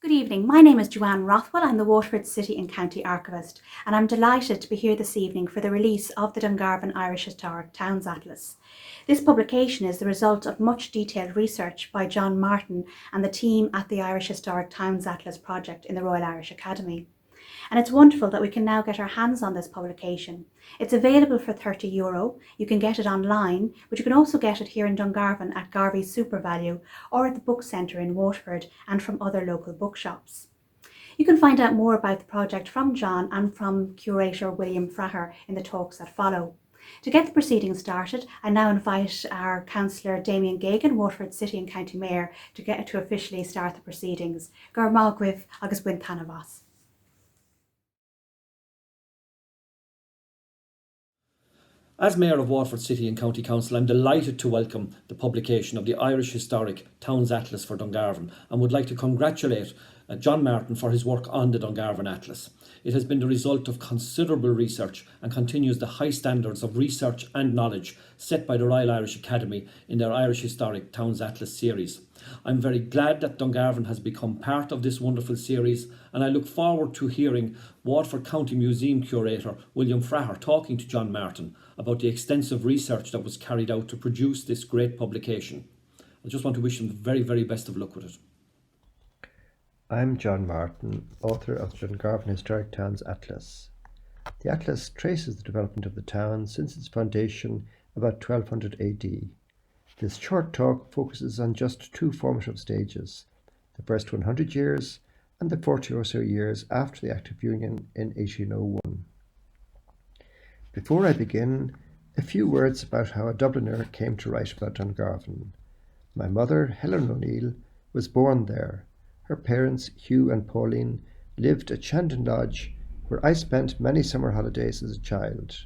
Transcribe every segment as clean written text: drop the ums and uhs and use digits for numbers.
Good evening. My name is Joanne Rothwell. I'm the Waterford City and County Archivist, and I'm delighted to be here this evening for the release of the Dungarvan Irish Historic Towns Atlas. This publication is the result of much detailed research by John Martin and the team at the Irish Historic Towns Atlas project in the Royal Irish Academy. And it's wonderful that we can now get our hands on this publication. It's available for €30. You can get it online, but you can also get it here in Dungarvan at Garvey's SuperValue or at the Book Centre in Waterford and from other local bookshops. You can find out more about the project from John and from curator William Fraher in the talks that follow. To get the proceedings started, I now invite our councillor Damien Gagan, Waterford City and County Mayor, to officially start the proceedings. Gur Mágwibh agus buin tanavas. As Mayor of Waterford City and County Council, I'm delighted to welcome the publication of the Irish Historic Towns Atlas for Dungarvan and would like to congratulate John Martin for his work on the Dungarvan Atlas. It has been the result of considerable research and continues the high standards of research and knowledge set by the Royal Irish Academy in their Irish Historic Towns Atlas series. I'm very glad that Dungarvan has become part of this wonderful series, and I look forward to hearing Waterford County Museum Curator William Fraher talking to John Martin about the extensive research that was carried out to produce this great publication. I just want to wish him the very, very best of luck with it. I'm John Martin, author of the Dungarvan Historic Towns Atlas. The atlas traces the development of the town since its foundation about 1200 AD. This short talk focuses on just two formative stages, the first 100 years and the 40 or so years after the Act of Union in 1801. Before I begin, a few words about how a Dubliner came to write about Dungarvan. My mother, Helen O'Neill, was born there. Her parents, Hugh and Pauline, lived at Shandon Lodge, where I spent many summer holidays as a child.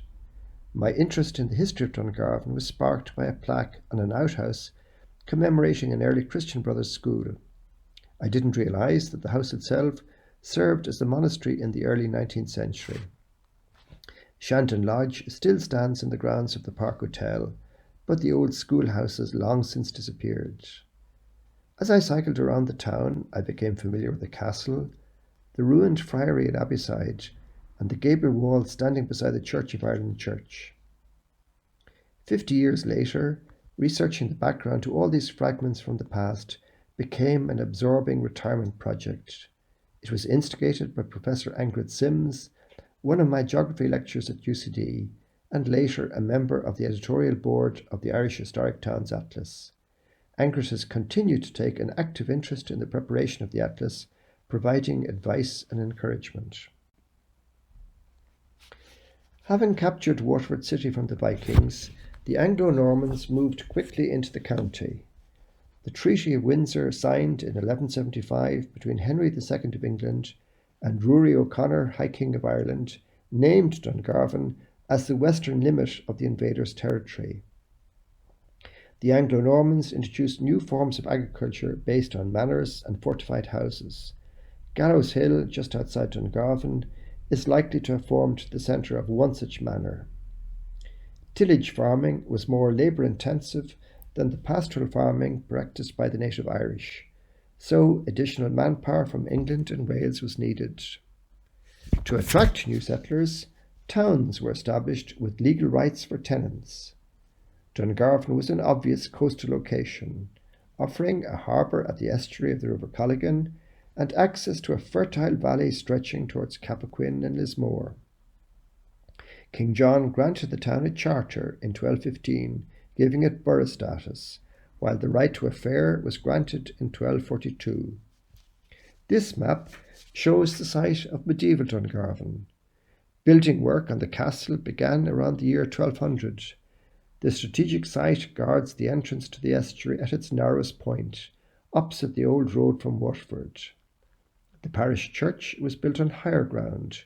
My interest in the history of Dungarvan was sparked by a plaque on an outhouse commemorating an early Christian Brothers school. I didn't realise that the house itself served as a monastery in the early 19th century. Shandon Lodge still stands in the grounds of the Park Hotel, but the old schoolhouse has long since disappeared. As I cycled around the town, I became familiar with the castle, the ruined friary at Abbeyside, and the gable wall standing beside the Church of Ireland church. 50 years later, researching the background to all these fragments from the past became an absorbing retirement project. It was instigated by Professor Angrid Sims, one of my geography lecturers at UCD, and later a member of the editorial board of the Irish Historic Towns Atlas. Angrid has continued to take an active interest in the preparation of the Atlas, providing advice and encouragement. Having captured Waterford City from the Vikings, the Anglo-Normans moved quickly into the county. The Treaty of Windsor, signed in 1175 between Henry II of England and Ruaidhrí O'Connor, High King of Ireland, named Dungarvan as the western limit of the invaders' territory. The Anglo-Normans introduced new forms of agriculture based on manors and fortified houses. Gallows Hill, just outside Dungarvan, is likely to have formed the centre of one such manor. Tillage farming was more labour-intensive than the pastoral farming practised by the native Irish, so additional manpower from England and Wales was needed. To attract new settlers, towns were established with legal rights for tenants. Dungarvan was an obvious coastal location, offering a harbour at the estuary of the River Colligan and access to a fertile valley stretching towards Cappoquin and Lismore. King John granted the town a charter in 1215, giving it borough status, while the right to a fair was granted in 1242. This map shows the site of medieval Dungarvan. Building work on the castle began around the year 1200. The strategic site guards the entrance to the estuary at its narrowest point, opposite the old road from Waterford. The parish church was built on higher ground,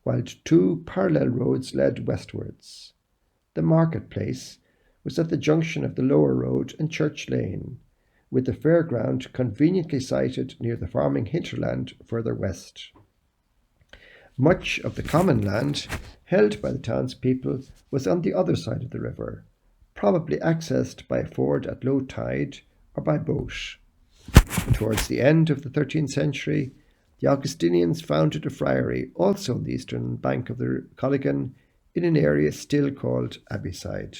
while two parallel roads led westwards. The marketplace was at the junction of the lower road and Church Lane, with the fairground conveniently sited near the farming hinterland further west. Much of the common land held by the townspeople was on the other side of the river, probably accessed by a ford at low tide or by boat. Towards the end of the 13th century, the Augustinians founded a friary also on the eastern bank of the Colligan in an area still called Abbeyside.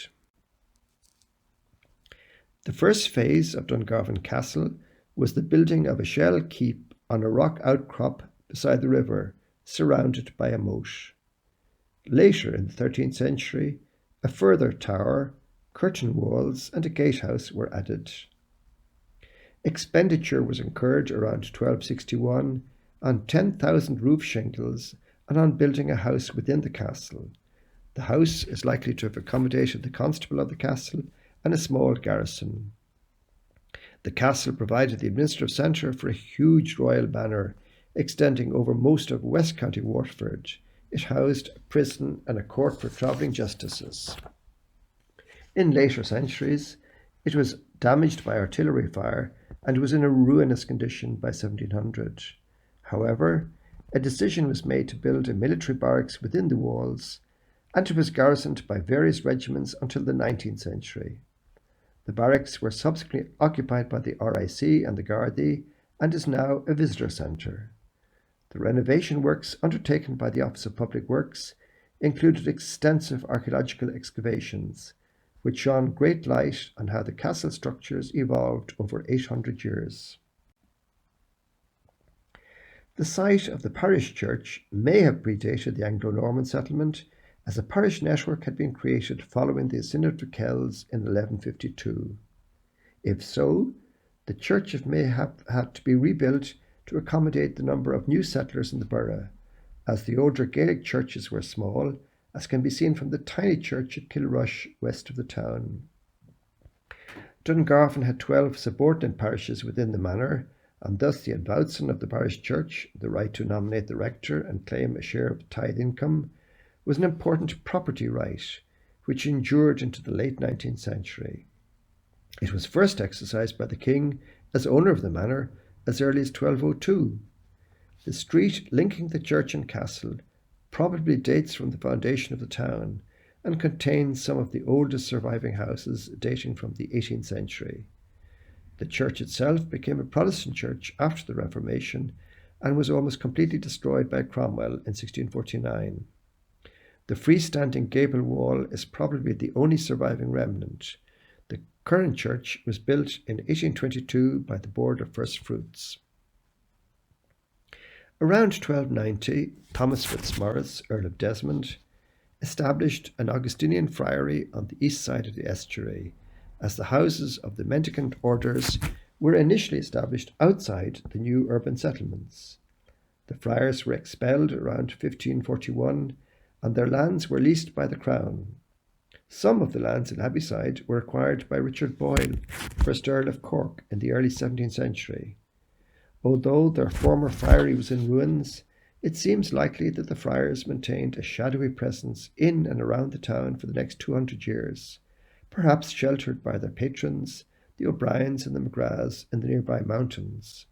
The first phase of Dungarvan Castle was the building of a shell keep on a rock outcrop beside the river, surrounded by a moat. Later in the 13th century, a further tower, curtain walls, and a gatehouse were added. Expenditure was incurred around 1261 on 10,000 roof shingles and on building a house within the castle. The house is likely to have accommodated the constable of the castle and a small garrison. The castle provided the administrative centre for a huge royal manor extending over most of West County Waterford. It housed a prison and a court for travelling justices. In later centuries, it was damaged by artillery fire and was in a ruinous condition by 1700. However, a decision was made to build a military barracks within the walls, and it was garrisoned by various regiments until the 19th century. The barracks were subsequently occupied by the RIC and the Gardaí and is now a visitor centre. The renovation works undertaken by the Office of Public Works included extensive archaeological excavations, which shone great light on how the castle structures evolved over 800 years. The site of the parish church may have predated the Anglo-Norman settlement, as a parish network had been created following the Synod of Kells in 1152. If so, the church may have had to be rebuilt to accommodate the number of new settlers in the borough, as the older Gaelic churches were small, as can be seen from the tiny church at Kilrush, west of the town. Dungarvan had 12 subordinate parishes within the manor, and thus the advowson of the parish church, the right to nominate the rector and claim a share of the tithe income, was an important property right, which endured into the late 19th century. It was first exercised by the king as owner of the manor as early as 1202. The street linking the church and castle probably dates from the foundation of the town and contains some of the oldest surviving houses dating from the 18th century. The church itself became a Protestant church after the Reformation and was almost completely destroyed by Cromwell in 1649. The freestanding gable wall is probably the only surviving remnant. The current church was built in 1822 by the Board of First Fruits. Around 1290, Thomas Fitzmaurice, Earl of Desmond, established an Augustinian friary on the east side of the estuary, as the houses of the mendicant orders were initially established outside the new urban settlements. The friars were expelled around 1541, and their lands were leased by the Crown. Some of the lands in Abbeyside were acquired by Richard Boyle, 1st Earl of Cork, in the early 17th century. Although their former friary was in ruins, it seems likely that the friars maintained a shadowy presence in and around the town for the next 200 years, perhaps sheltered by their patrons, the O'Briens and the McGraths, in the nearby mountains.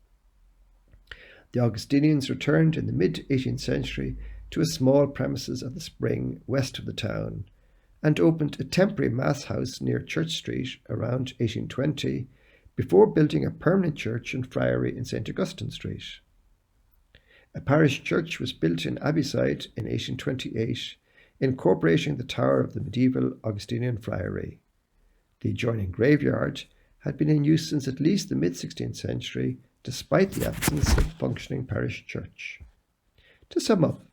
The Augustinians returned in the mid-18th century to a small premises at the spring west of the town, and opened a temporary mass house near Church Street around 1820, before building a permanent church and friary in St. Augustine Street. A parish church was built in Abbeyside in 1828, incorporating the tower of the medieval Augustinian friary. The adjoining graveyard had been in use since at least the mid-16th century, despite the absence of a functioning parish church. To sum up,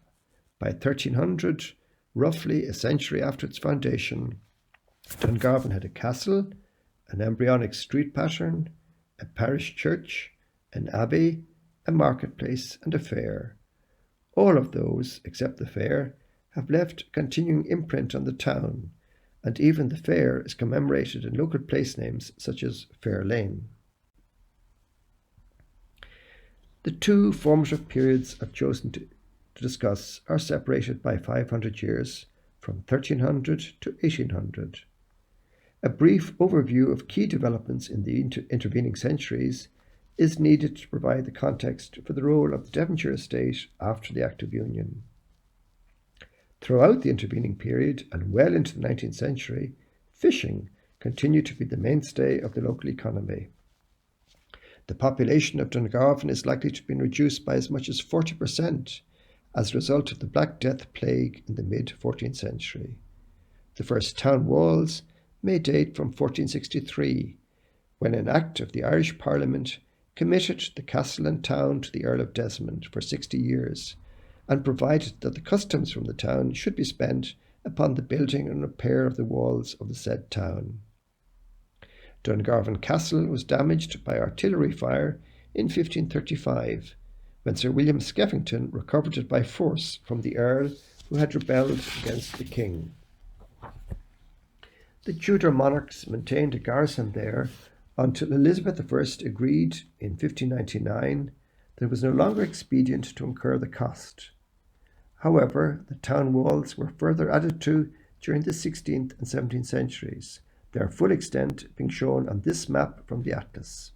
by 1300, roughly a century after its foundation, Dungarvan had a castle, an embryonic street pattern, a parish church, an abbey, a marketplace, and a fair. All of those, except the fair, have left a continuing imprint on the town, and even the fair is commemorated in local place names such as Fair Lane. The two formative periods I've chosen to discuss are separated by 500 years, from 1300 to 1800. A brief overview of key developments in the intervening centuries is needed to provide the context for the role of the Devonshire estate after the Act of Union. Throughout the intervening period and well into the 19th century, fishing continued to be the mainstay of the local economy. The population of Dungarvan is likely to have been reduced by as much as 40% as a result of the Black Death plague in the mid-14th century. The first town walls may date from 1463, when an act of the Irish Parliament committed the castle and town to the Earl of Desmond for 60 years, and provided that the customs from the town should be spent upon the building and repair of the walls of the said town. Dungarvan Castle was damaged by artillery fire in 1535, when Sir William Skeffington recovered it by force from the Earl who had rebelled against the king. The Tudor monarchs maintained a garrison there until Elizabeth I agreed in 1599 that it was no longer expedient to incur the cost. However, the town walls were further added to during the 16th and 17th centuries, their full extent being shown on this map from the Atlas.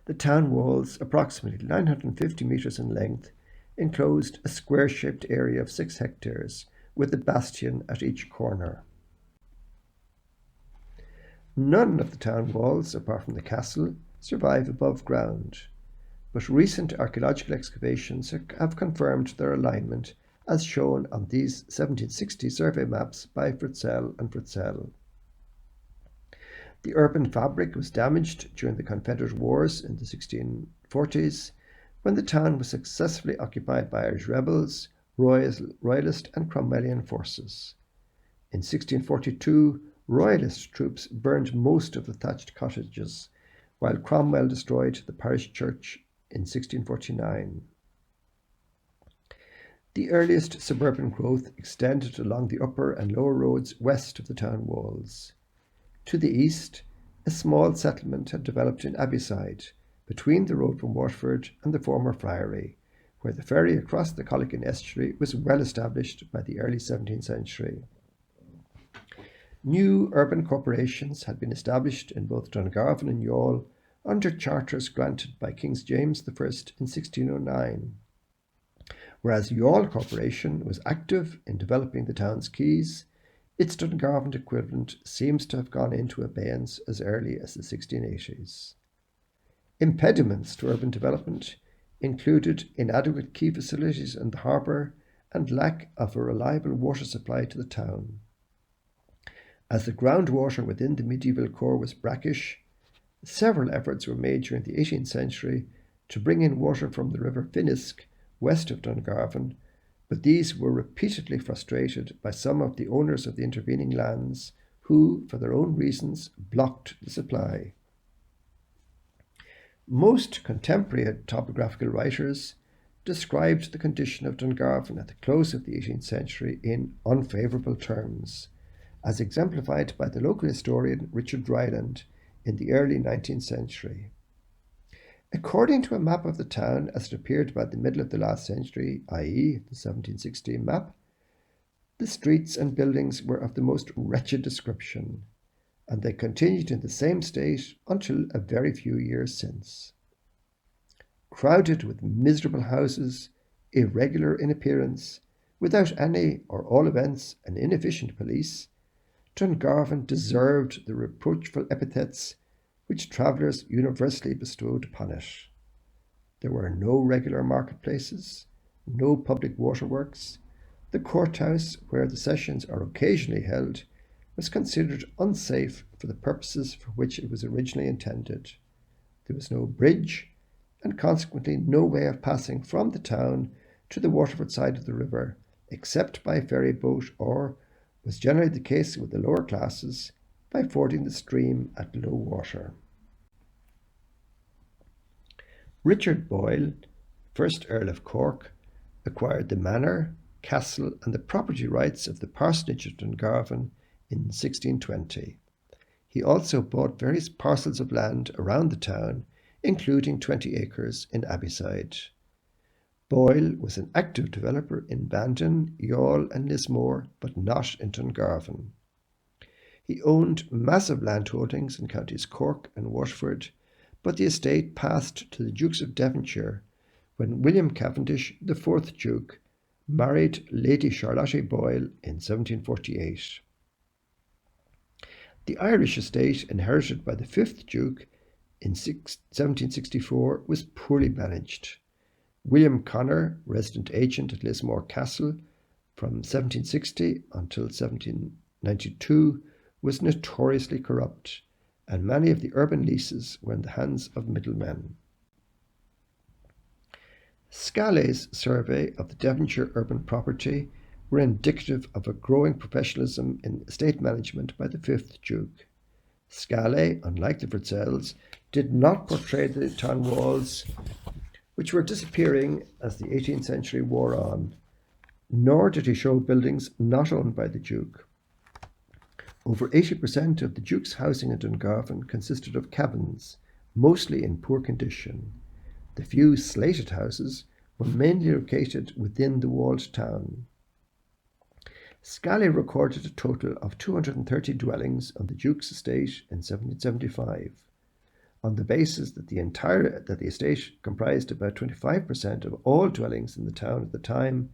The town walls, approximately 950 metres in length, enclosed a square-shaped area of 6 hectares, with a bastion at each corner. None of the town walls, apart from the castle, survive above ground, but recent archaeological excavations have confirmed their alignment as shown on these 1760 survey maps by Fritzell and Fritzell. The urban fabric was damaged during the Confederate Wars in the 1640s, when the town was successfully occupied by Irish rebels, Royalist and Cromwellian forces. In 1642, Royalist troops burned most of the thatched cottages, while Cromwell destroyed the parish church in 1649. The earliest suburban growth extended along the upper and lower roads west of the town walls. To the east, a small settlement had developed in Abbeyside, between the road from Waterford and the former friary, where the ferry across the Colligan estuary was well established by the early 17th century. New urban corporations had been established in both Dungarvan and Youghal under charters granted by King James I in 1609. Whereas Youghal Corporation was active in developing the town's quays, its Dungarvan equivalent seems to have gone into abeyance as early as the 1680s. Impediments to urban development included inadequate quay facilities in the harbour and lack of a reliable water supply to the town. As the groundwater within the medieval core was brackish, several efforts were made during the 18th century to bring in water from the River Finnisk west of Dungarvan, but these were repeatedly frustrated by some of the owners of the intervening lands who, for their own reasons, blocked the supply. Most contemporary topographical writers described the condition of Dungarvan at the close of the 18th century in unfavourable terms, as exemplified by the local historian Richard Ryland in the early 19th century. According to a map of the town as it appeared by the middle of the last century, i.e. the 1716 map, the streets and buildings were of the most wretched description, and they continued in the same state until a very few years since. Crowded with miserable houses, irregular in appearance, without any or all events an inefficient police, Dungarvan deserved the reproachful epithets which travellers universally bestowed upon it. There were no regular marketplaces, no public waterworks. The courthouse, where the sessions are occasionally held, was considered unsafe for the purposes for which it was originally intended. There was no bridge, and consequently no way of passing from the town to the Waterford side of the river, except by ferry boat, or, was generally the case with the lower classes, by fording the stream at low water. Richard Boyle, first Earl of Cork, acquired the manor, castle and the property rights of the parsonage of Dungarvan in 1620. He also bought various parcels of land around the town, including 20 acres in Abbeyside. Boyle was an active developer in Bandon, Youghal and Lismore, but not in Dungarvan. He owned massive landholdings in counties Cork and Waterford, but the estate passed to the Dukes of Devonshire when William Cavendish, the fourth Duke, married Lady Charlotte Boyle in 1748. The Irish estate inherited by the fifth Duke in 1764 was poorly managed. William Connor, resident agent at Lismore Castle from 1760 until 1792, was notoriously corrupt, and many of the urban leases were in the hands of middlemen. Scallay's survey of the Devonshire urban property were indicative of a growing professionalism in estate management by the 5th Duke. Scallay, unlike the Fritzells, did not portray the town walls, which were disappearing as the 18th century wore on, nor did he show buildings not owned by the Duke. Over 80% of the Duke's housing in Dungarvan consisted of cabins, mostly in poor condition. The few slated houses were mainly located within the walled town. Scally recorded a total of 230 dwellings on the Duke's estate in 1775. On the basis that the estate comprised about 25% of all dwellings in the town at the time,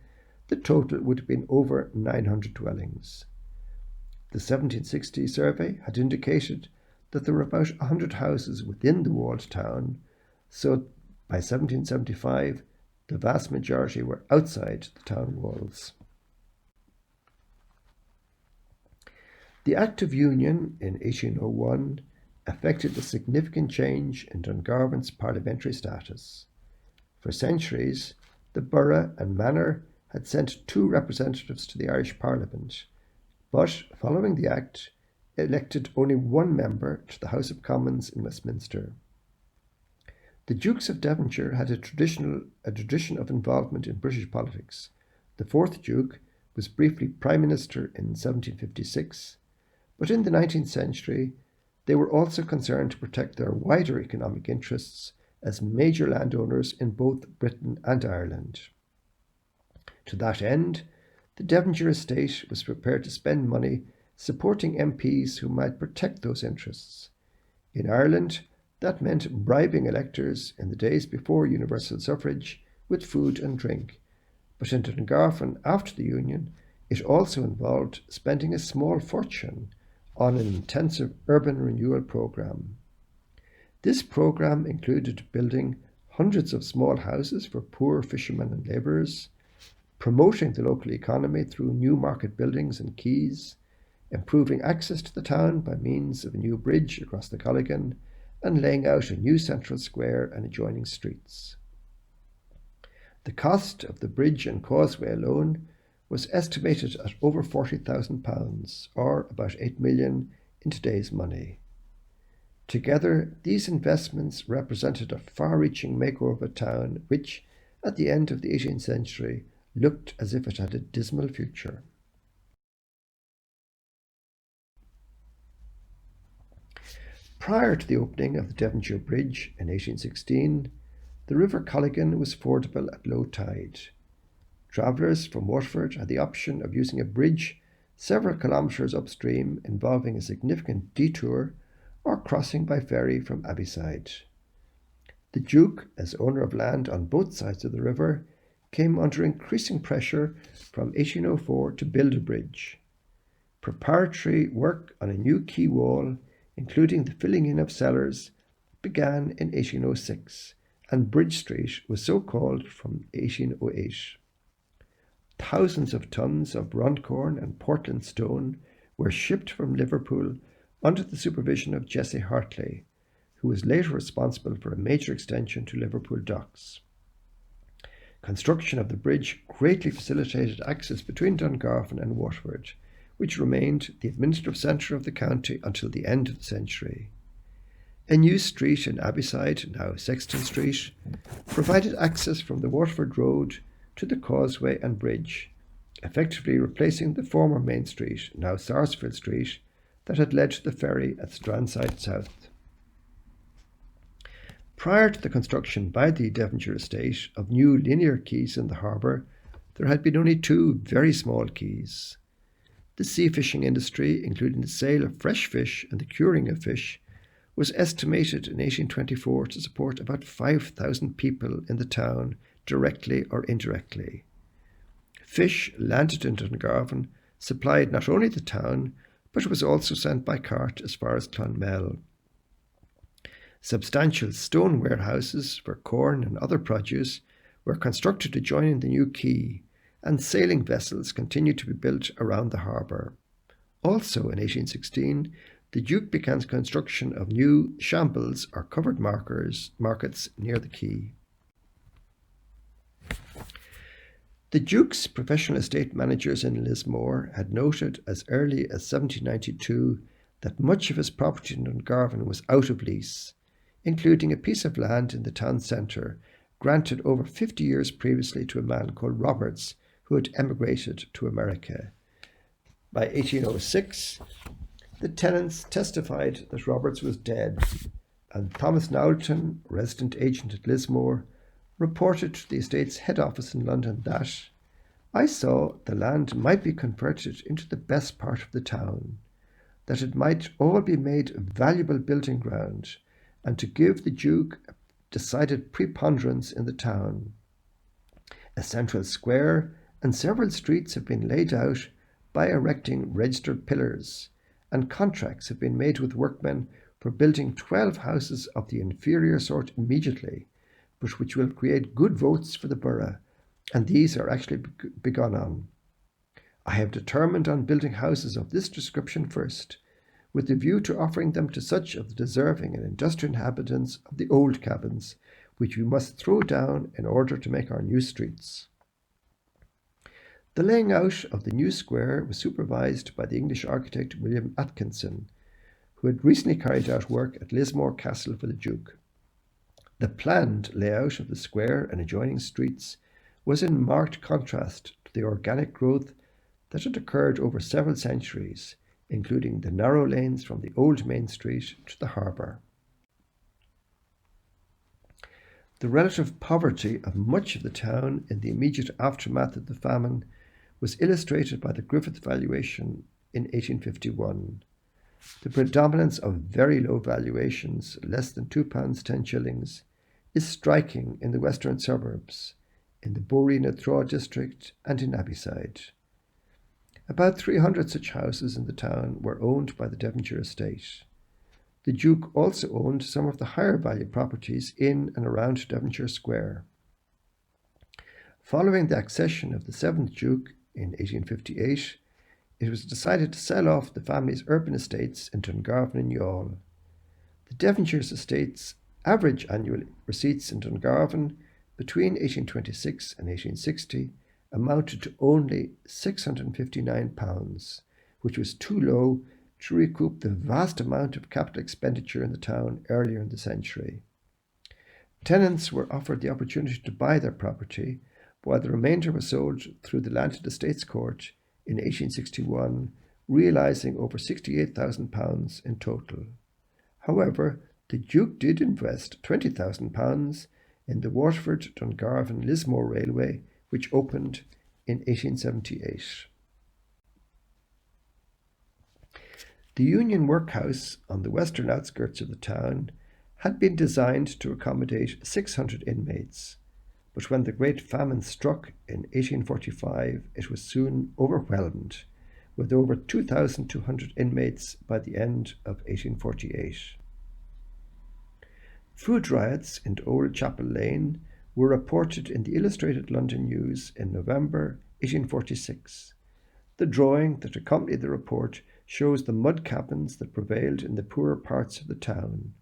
the total would have been over 900 dwellings. The 1760 survey had indicated that there were about 100 houses within the walled town, so by 1775 the vast majority were outside the town walls. The Act of Union in 1801 effected a significant change in Dungarvan's parliamentary status. For centuries, the borough and manor had sent 2 representatives to the Irish Parliament, but following the Act, elected only 1 member to the House of Commons in Westminster. The Dukes of Devonshire had a tradition of involvement in British politics. The 4th Duke was briefly Prime Minister in 1756, but in the 19th century they were also concerned to protect their wider economic interests as major landowners in both Britain and Ireland. To that end, the Devonshire estate was prepared to spend money supporting MPs who might protect those interests. In Ireland, that meant bribing electors in the days before universal suffrage with food and drink, but in Dungarvan after the Union, it also involved spending a small fortune on an intensive urban renewal programme. This programme included building hundreds of small houses for poor fishermen and labourers, promoting the local economy through new market buildings and quays, improving access to the town by means of a new bridge across the Colligan, and laying out a new central square and adjoining streets. The cost of the bridge and causeway alone was estimated at over £40,000, or about 8 million in today's money. Together, these investments represented a far-reaching makeover of a town which, at the end of the 18th century, looked as if it had a dismal future. Prior to the opening of the Devonshire Bridge in 1816, the River Colligan was fordable at low tide. Travellers from Waterford had the option of using a bridge several kilometres upstream involving a significant detour or crossing by ferry from Abbeyside. The Duke, as owner of land on both sides of the river, came under increasing pressure from 1804 to build a bridge. Preparatory work on a new quay wall, including the filling in of cellars, began in 1806, and Bridge Street was so called from 1808. Thousands of tons of Runcorn and Portland stone were shipped from Liverpool under the supervision of Jesse Hartley, who was later responsible for a major extension to Liverpool docks. Construction of the bridge greatly facilitated access between Dungarvan and Waterford, which remained the administrative centre of the county until the end of the century. A new street in Abbeyside, now Sexton Street, provided access from the Waterford Road to the causeway and bridge, effectively replacing the former main street, now Sarsfield Street, that had led to the ferry at Strandside South. Prior to the construction by the Devonshire estate of new linear quays in the harbour, there had been only 2 very small quays. The sea fishing industry, including the sale of fresh fish and the curing of fish, was estimated in 1824 to support about 5,000 people in the town, directly or indirectly. Fish landed in Dungarvan supplied not only the town, but was also sent by cart as far as Clonmel. Substantial stone warehouses for corn and other produce were constructed adjoining the new quay, and sailing vessels continued to be built around the harbour. Also in 1816, the Duke began construction of new shambles or covered markets near the quay. The Duke's professional estate managers in Lismore had noted as early as 1792 that much of his property in Dungarvan was out of lease, including a piece of land in the town centre granted over 50 years previously to a man called Roberts, who had emigrated to America. By 1806, the tenants testified that Roberts was dead, and Thomas Knowlton, resident agent at Lismore, reported to the estate's head office in London that I saw the land might be converted into the best part of the town, that it might all be made valuable building ground, and to give the Duke a decided preponderance in the town. A central square and several streets have been laid out by erecting registered pillars, and contracts have been made with workmen for building 12 houses of the inferior sort immediately, but which will create good votes for the borough, and these are actually begun on. I have determined on building houses of this description first, with the view to offering them to such of the deserving and industrious inhabitants of the old cabins, which we must throw down in order to make our new streets. The laying out of the new square was supervised by the English architect William Atkinson, who had recently carried out work at Lismore Castle for the Duke. The planned layout of the square and adjoining streets was in marked contrast to the organic growth that had occurred over several centuries, including the narrow lanes from the old Main Street to the harbour. The relative poverty of much of the town in the immediate aftermath of the famine was illustrated by the Griffith valuation in 1851. The predominance of very low valuations, less than £2 10 shillings, is striking in the western suburbs, in the Boree na Troa district and in Abbeyside. About 300 such houses in the town were owned by the Devonshire estate. The Duke also owned some of the higher value properties in and around Devonshire Square. Following the accession of the 7th Duke in 1858, it was decided to sell off the family's urban estates in Dungarvan and Youghal. The Devonshire's estates' average annual receipts in Dungarvan between 1826 and 1860 amounted to only £659, which was too low to recoup the vast amount of capital expenditure in the town earlier in the century. Tenants were offered the opportunity to buy their property, while the remainder was sold through the Landed Estates Court in 1861, realising over £68,000 in total. However, the Duke did invest £20,000 in the Waterford-Dungarvan-Lismore Railway, which opened in 1878. The Union Workhouse on the western outskirts of the town had been designed to accommodate 600 inmates, but when the Great Famine struck in 1845, it was soon overwhelmed, with over 2,200 inmates by the end of 1848. Food riots in Old Chapel Lane were reported in the Illustrated London News in November 1846. The drawing that accompanied the report shows the mud cabins that prevailed in the poorer parts of the town.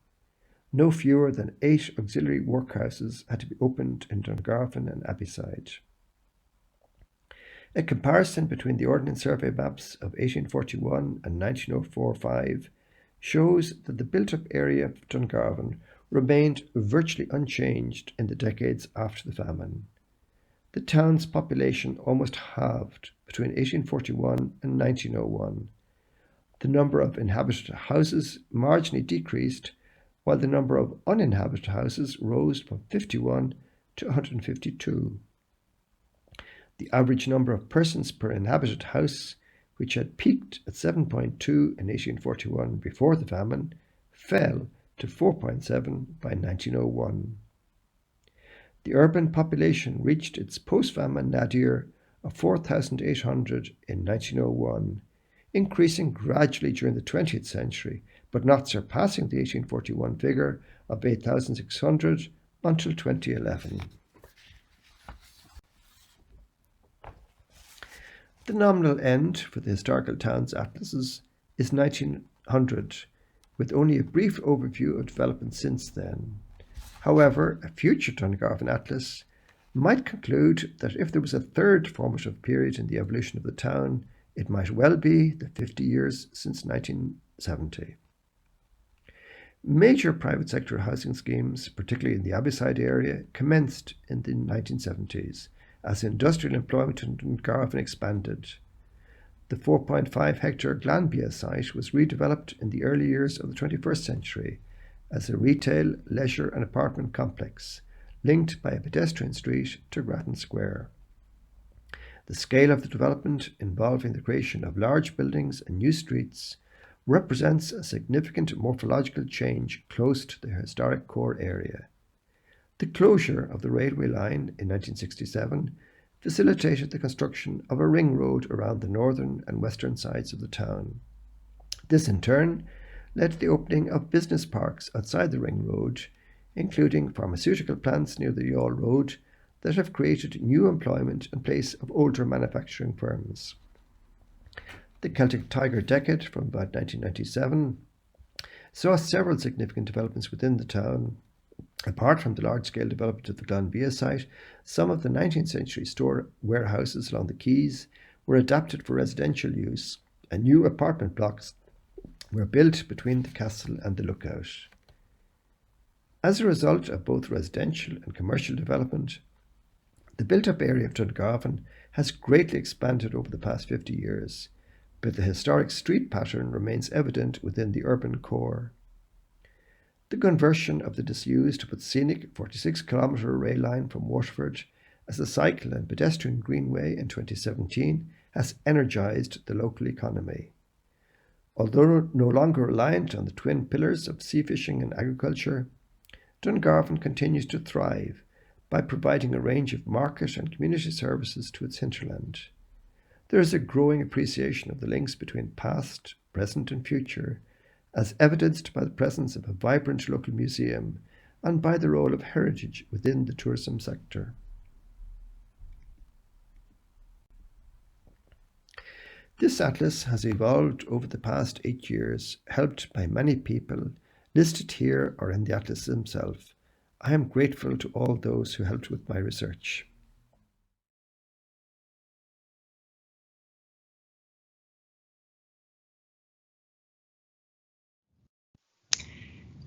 No fewer than 8 auxiliary workhouses had to be opened in Dungarvan and Abbeyside. A comparison between the Ordnance Survey maps of 1841 and 1904-5 shows that the built-up area of Dungarvan remained virtually unchanged in the decades after the famine. The town's population almost halved between 1841 and 1901. The number of inhabited houses marginally decreased, while the number of uninhabited houses rose from 51 to 152. The average number of persons per inhabited house, which had peaked at 7.2 in 1841 before the famine, fell to 4.7 by 1901. The urban population reached its post-famine nadir of 4,800 in 1901, increasing gradually during the 20th century, but not surpassing the 1841 figure of 8,600 until 2011. The nominal end for the historical towns atlases is 1900, with only a brief overview of development since then. However, a future Dungarvan atlas might conclude that if there was a third formative period in the evolution of the town, it might well be the 50 years since 1970. Major private sector housing schemes, particularly in the Abbeyside area, commenced in the 1970s as industrial employment in Dungarvan expanded. The 4.5 hectare Glanbia site was redeveloped in the early years of the 21st century as a retail, leisure and apartment complex linked by a pedestrian street to Grattan Square. The scale of the development, involving the creation of large buildings and new streets, represents a significant morphological change close to the historic core area. The closure of the railway line in 1967 facilitated the construction of a ring road around the northern and western sides of the town. This in turn led to the opening of business parks outside the ring road, including pharmaceutical plants near the Yall Road that have created new employment in place of older manufacturing firms. The Celtic Tiger decade from about 1997 saw several significant developments within the town. Apart from the large-scale development of the Glanbia site, some of the 19th century store warehouses along the quays were adapted for residential use, and new apartment blocks were built between the castle and the lookout. As a result of both residential and commercial development, the built-up area of Dungarvan has greatly expanded over the past 50 years, but the historic street pattern remains evident within the urban core. The conversion of the disused but scenic 46-kilometre rail line from Waterford as a cycle and pedestrian greenway in 2017 has energised the local economy. Although no longer reliant on the twin pillars of sea fishing and agriculture, Dungarvan continues to thrive by providing a range of market and community services to its hinterland. There is a growing appreciation of the links between past, present and future, as evidenced by the presence of a vibrant local museum and by the role of heritage within the tourism sector. This atlas has evolved over the past 8 years, helped by many people listed here or in the atlas himself. I am grateful to all those who helped with my research.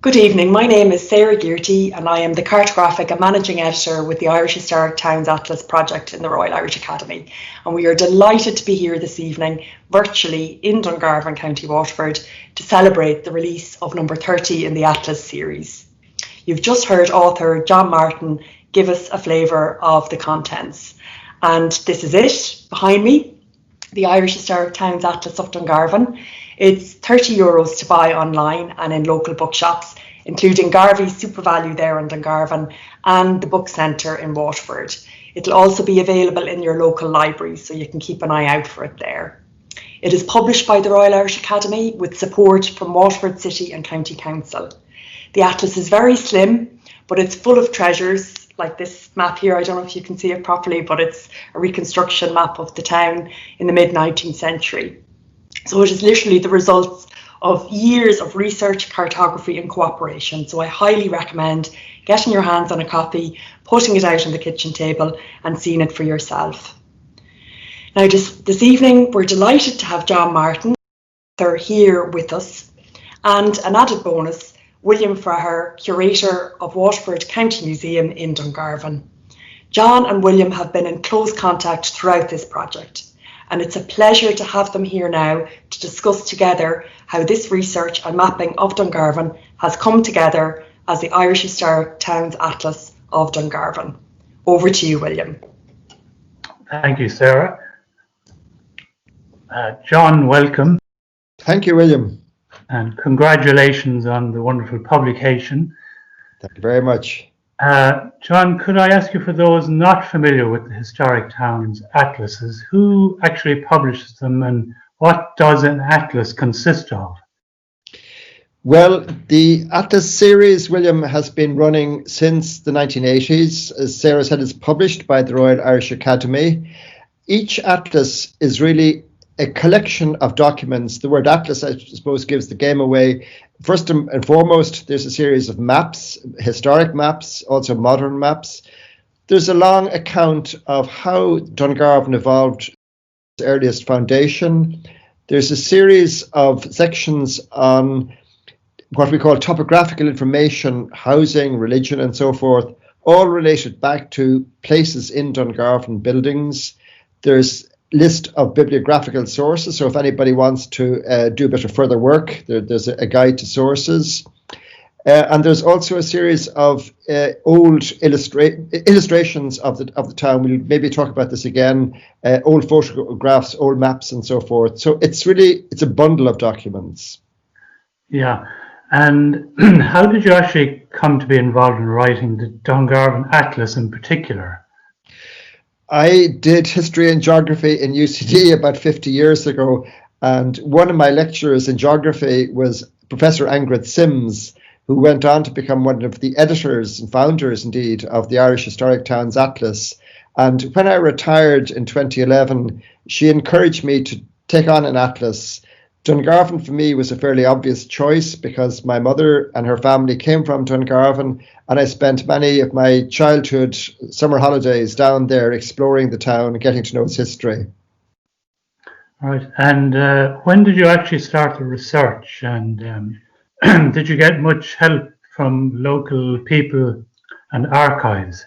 Good evening, my name is Sarah Gearty and I am the cartographic and managing editor with the Irish Historic Towns Atlas project in the Royal Irish Academy, and we are delighted to be here this evening virtually in Dungarvan, County Waterford, to celebrate the release of number 30 in the Atlas series. You've just heard author John Martin give us a flavour of the contents, and this is it behind me, the Irish Historic Towns Atlas of Dungarvan. It's €30 to buy online and in local bookshops, including Garvey's SuperValu there in Dungarvan and the Book Centre in Waterford. It'll also be available in your local library, so you can keep an eye out for it there. It is published by the Royal Irish Academy with support from Waterford City and County Council. The atlas is very slim, but it's full of treasures, like this map here. I don't know if you can see it properly, but it's a reconstruction map of the town in the mid-19th century. So it is literally the results of years of research, cartography and cooperation. So I highly recommend getting your hands on a copy, putting it out on the kitchen table and seeing it for yourself. Now this evening, we're delighted to have John Martin here with us, and an added bonus, William Fraher, Curator of Waterford County Museum in Dungarvan. John and William have been in close contact throughout this project, and it's a pleasure to have them here now to discuss together how this research and mapping of Dungarvan has come together as the Irish Historic Towns Atlas of Dungarvan. Over to you, William. Thank you, Sarah. John, welcome. Thank you, William. And congratulations on the wonderful publication. Thank you very much. John, could I ask you, for those not familiar with the Historic Towns Atlases, who actually publishes them and what does an atlas consist of? Well, the Atlas series, William, has been running since the 1980s. As Sarah said, it's published by the Royal Irish Academy. Each atlas is really a collection of documents. The word atlas, I suppose, gives the game away. First and foremost, there's a series of maps, historic maps, also modern maps. There's a long account of how Dungarvan evolved its earliest foundation. There's a series of sections on what we call topographical information, housing, religion, and so forth, all related back to places in Dungarvan, buildings. There's a list of bibliographical sources, so if anybody wants to do a bit of further work, there's a guide to sources. And there's also a series of old illustrations of the town. We'll maybe talk about this again. Old photographs, old maps, and so forth. So it's a bundle of documents. Yeah. And how did you actually come to be involved in writing the Dungarvan Atlas in particular? I did history and geography in UCD about 50 years ago, and one of my lecturers in geography was Professor Angrid Sims, who went on to become one of the editors and founders, indeed, of the Irish Historic Towns Atlas. And when I retired in 2011, she encouraged me to take on an atlas. Dungarvan for me was a fairly obvious choice because my mother and her family came from Dungarvan, and I spent many of my childhood summer holidays down there exploring the town and getting to know its history. Right. And when did you actually start the research? And did you get much help from local people and archives?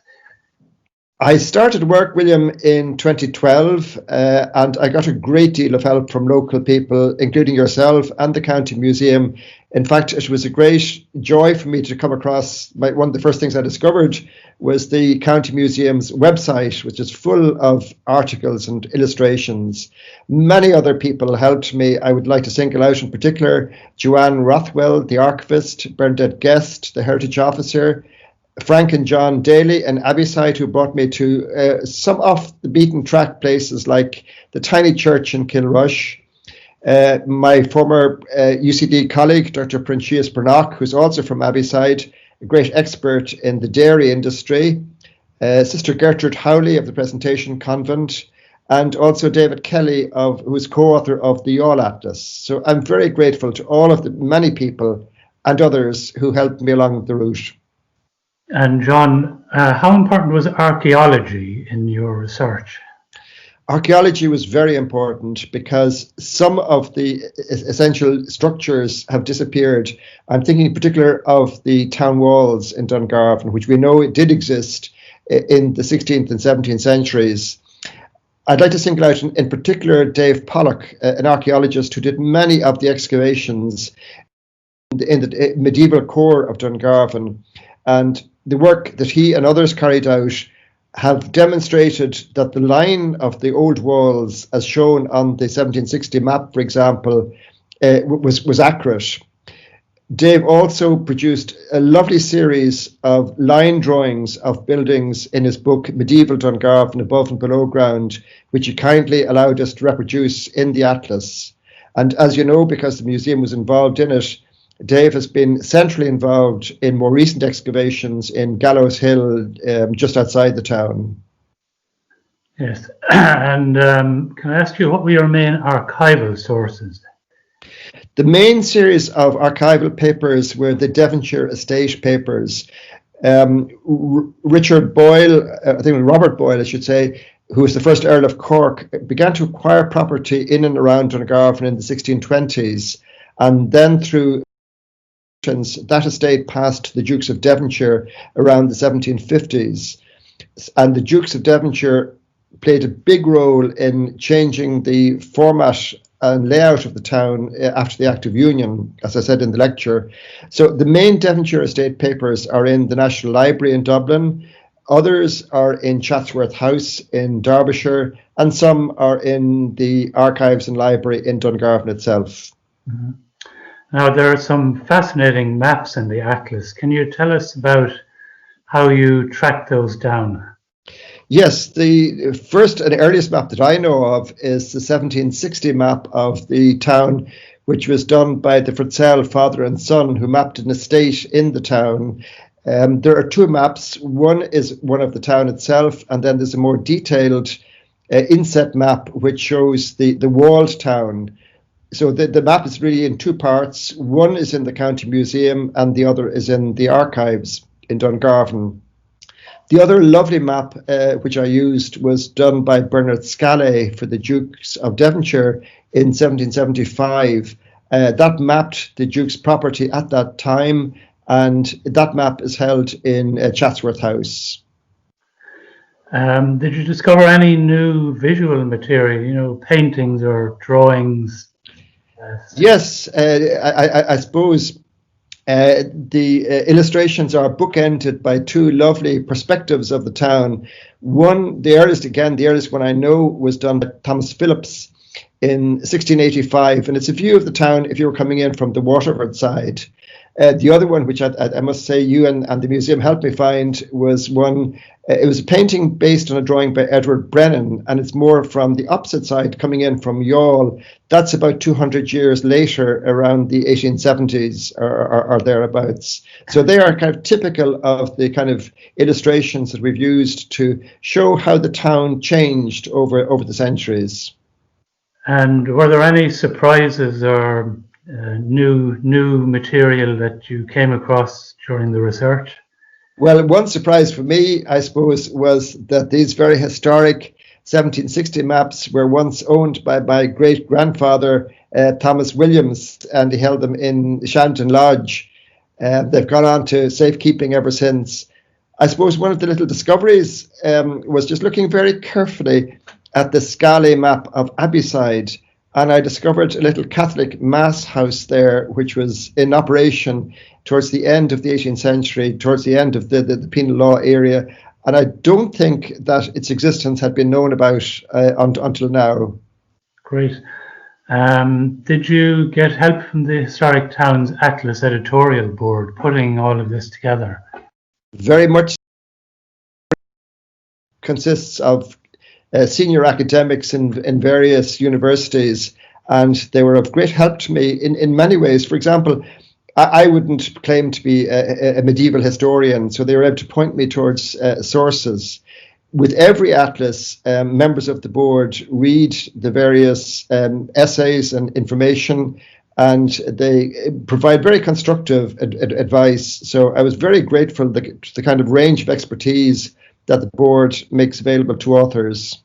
I started work, William, in 2012, and I got a great deal of help from local people, including yourself and the County Museum. In fact, it was a great joy for me to come across, one of the first things I discovered was the County Museum's website, which is full of articles and illustrations. Many other people helped me. I would like to single out in particular Joanne Rothwell, the archivist, Bernadette Guest, the heritage officer, Frank and John Daly and Abbeyside, who brought me to some off the beaten track places like the tiny church in Kilrush. My former UCD colleague, Dr. Princius Bernock, who's also from Abbeyside, a great expert in the dairy industry. Sister Gertrude Howley of the Presentation Convent, and also David Kelly, who's co-author of the Youghal Atlas. So I'm very grateful to all of the many people and others who helped me along the route. And John, how important was archaeology in your research? Archaeology was very important because some of the essential structures have disappeared. I'm thinking in particular of the town walls in Dungarvan, which we know did exist in the 16th and 17th centuries. I'd like to single out in particular Dave Pollock, an archaeologist who did many of the excavations in the medieval core of Dungarvan. And the work that he and others carried out have demonstrated that the line of the old walls, as shown on the 1760 map, for example, was accurate. Dave also produced a lovely series of line drawings of buildings in his book, Medieval Dungarvan, Above and Below Ground, which he kindly allowed us to reproduce in the Atlas. And as you know, because the museum was involved in it, Dave has been centrally involved in more recent excavations in Gallows Hill, just outside the town. Yes, and can I ask you, what were your main archival sources? The main series of archival papers were the Devonshire Estate papers. Richard Boyle, I think Robert Boyle, I should say, who was the first Earl of Cork, began to acquire property in and around Dungarvan in the 1620s, and then through that estate passed to the Dukes of Devonshire around the 1750s. And the Dukes of Devonshire played a big role in changing the format and layout of the town after the Act of Union, as I said in the lecture. So the main Devonshire estate papers are in the National Library in Dublin. Others are in Chatsworth House in Derbyshire, and some are in the archives and library in Dungarvan itself. Mm-hmm. Now, there are some fascinating maps in the Atlas. Can you tell us about how you tracked those down? Yes, the first and earliest map that I know of is the 1760 map of the town, which was done by the Fritzell father and son, who mapped an estate in the town. There are two maps. One is one of the town itself, and then there's a more detailed inset map which shows the walled town. So the map is really in two parts. One is in the County Museum and the other is in the archives in Dungarvan. The other lovely map which I used was done by Bernard Scally for the Dukes of Devonshire in 1775. That mapped the Duke's property at that time, and that map is held in Chatsworth House. Did you discover any new visual material, paintings or drawings? Yes, I suppose the illustrations are bookended by two lovely perspectives of the town. One, the earliest one I know, was done by Thomas Phillips in 1685, and it's a view of the town if you were coming in from the Waterford side. The other one, which I must say you and the museum helped me find, was one. It was a painting based on a drawing by Edward Brennan, and it's more from the opposite side, coming in from Youghal. That's about 200 years later, around the 1870s or thereabouts. So they are kind of typical of the kind of illustrations that we've used to show how the town changed over the centuries. And were there any surprises or new material that you came across during the research? Well, one surprise for me, I suppose, was that these very historic 1760 maps were once owned by my great-grandfather, Thomas Williams, and he held them in Shandon Lodge. They've gone on to safekeeping ever since. I suppose one of the little discoveries was just looking very carefully at the Scally map of Abbeyside, and I discovered a little Catholic mass house there, which was in operation towards the end of the 18th century, towards the end of the penal law area. And I don't think that its existence had been known about until now. Great. Did you get help from the Historic Towns Atlas editorial board putting all of this together? Very much consists of senior academics in various universities, and they were of great help to me in many ways. For example, I wouldn't claim to be a medieval historian, so they were able to point me towards sources. With every atlas, members of the board read the various essays and information, and they provide very constructive advice. So I was very grateful for the kind of range of expertise that the board makes available to authors.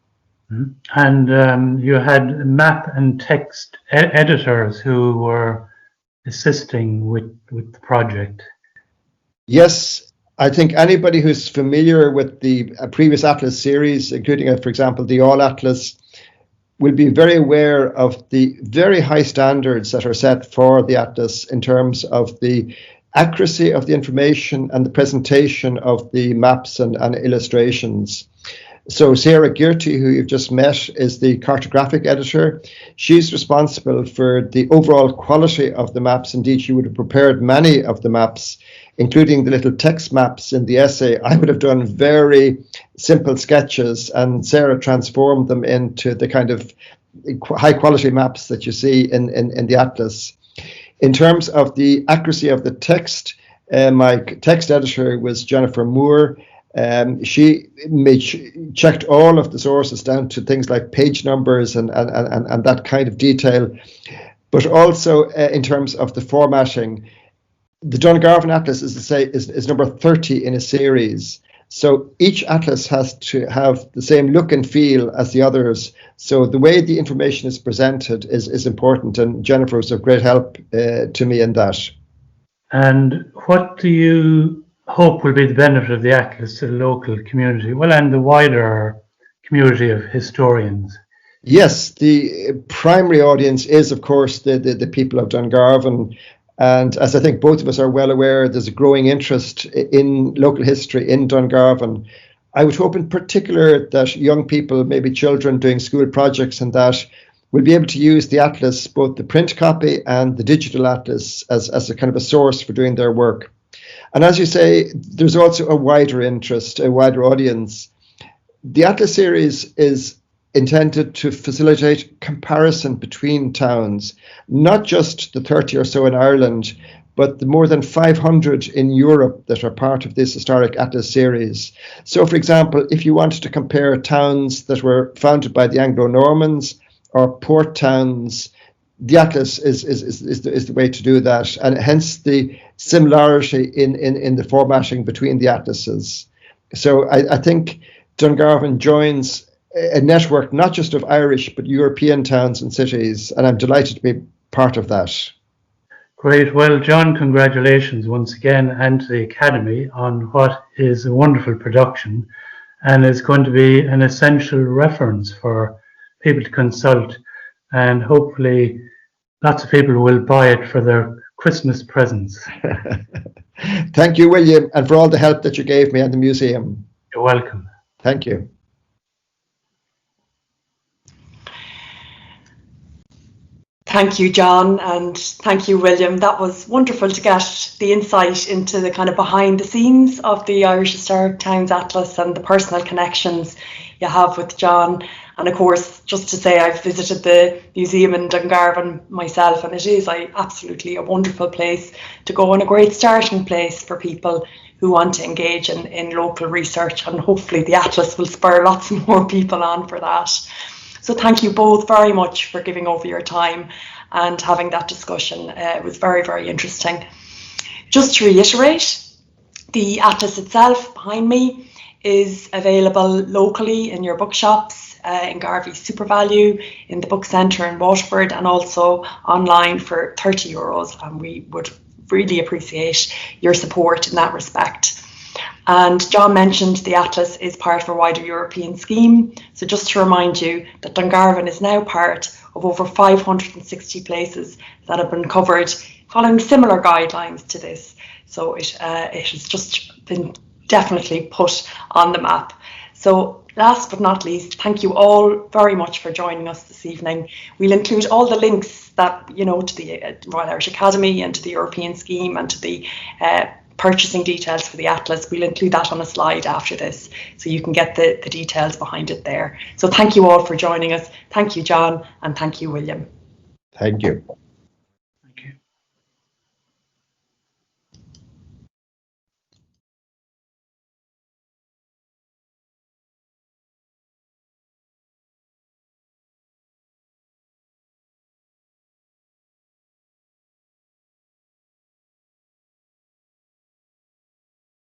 And you had map and text editors who were assisting with the project. Yes, I think anybody who's familiar with the previous Atlas series, including, for example, the All Atlas, will be very aware of the very high standards that are set for the Atlas in terms of the accuracy of the information and the presentation of the maps and illustrations. So Sarah Girty, who you've just met, is the cartographic editor. She's responsible for the overall quality of the maps. Indeed, she would have prepared many of the maps, including the little text maps in the essay. I would have done very simple sketches, and Sarah transformed them into the kind of high quality maps that you see in the Atlas. In terms of the accuracy of the text, my text editor was Jennifer Moore. She checked all of the sources down to things like page numbers and that kind of detail, but also in terms of the formatting. The Dungarvan Atlas, as I say, is number 30 in a series. So each atlas has to have the same look and feel as the others. So the way the information is presented is important, and Jennifer was of great help to me in that. And what do you hope will be the benefit of the atlas to the local community, well, and the wider community of historians? Yes, the primary audience is, of course, the people of Dungarvan. And as I think both of us are well aware, there's a growing interest in local history in Dungarvan. I would hope in particular that young people, maybe children doing school projects and that, will be able to use the atlas, both the print copy and the digital atlas, as a kind of a source for doing their work. And as you say, there's also a wider interest, a wider audience. The Atlas series is intended to facilitate comparison between towns, not just the 30 or so in Ireland, but the more than 500 in Europe that are part of this historic Atlas series. So, for example, if you wanted to compare towns that were founded by the Anglo-Normans or port towns, the Atlas is the way to do that, and hence the similarity in the formatting between the atlases. So I think Dungarvan joins a network not just of Irish but European towns and cities, and I'm delighted to be part of that. Great. Well, John, congratulations once again, and to the Academy on what is a wonderful production and is going to be an essential reference for people to consult, and hopefully lots of people will buy it for their Christmas presents. Thank you, William, and for all the help that you gave me and the museum. You're welcome. Thank you. Thank you, John, and thank you, William. That was wonderful to get the insight into the kind of behind the scenes of the Irish Historic Towns Atlas and the personal connections you have with John. And of course, just to say, I've visited the museum in Dungarvan myself, and it is absolutely a wonderful place to go and a great starting place for people who want to engage in local research, and hopefully the Atlas will spur lots more people on for that. So thank you both very much for giving over your time and having that discussion. It was very, very interesting. Just to reiterate, the Atlas itself behind me is available locally in your bookshops, in Garvey SuperValue, in the book centre in Waterford, and also online for €30. And we would really appreciate your support in that respect. And John mentioned the Atlas is part of a wider European scheme. So just to remind you that Dungarvan is now part of over 560 places that have been covered following similar guidelines to this. So it has just been definitely put on the map. So last but not least, thank you all very much for joining us this evening. We'll include all the links that, to the Royal Irish Academy and to the European scheme and to the purchasing details for the Atlas. We'll include that on a slide after this, so you can get the details behind it there. So thank you all for joining us. Thank you, John, and thank you, William. Thank you.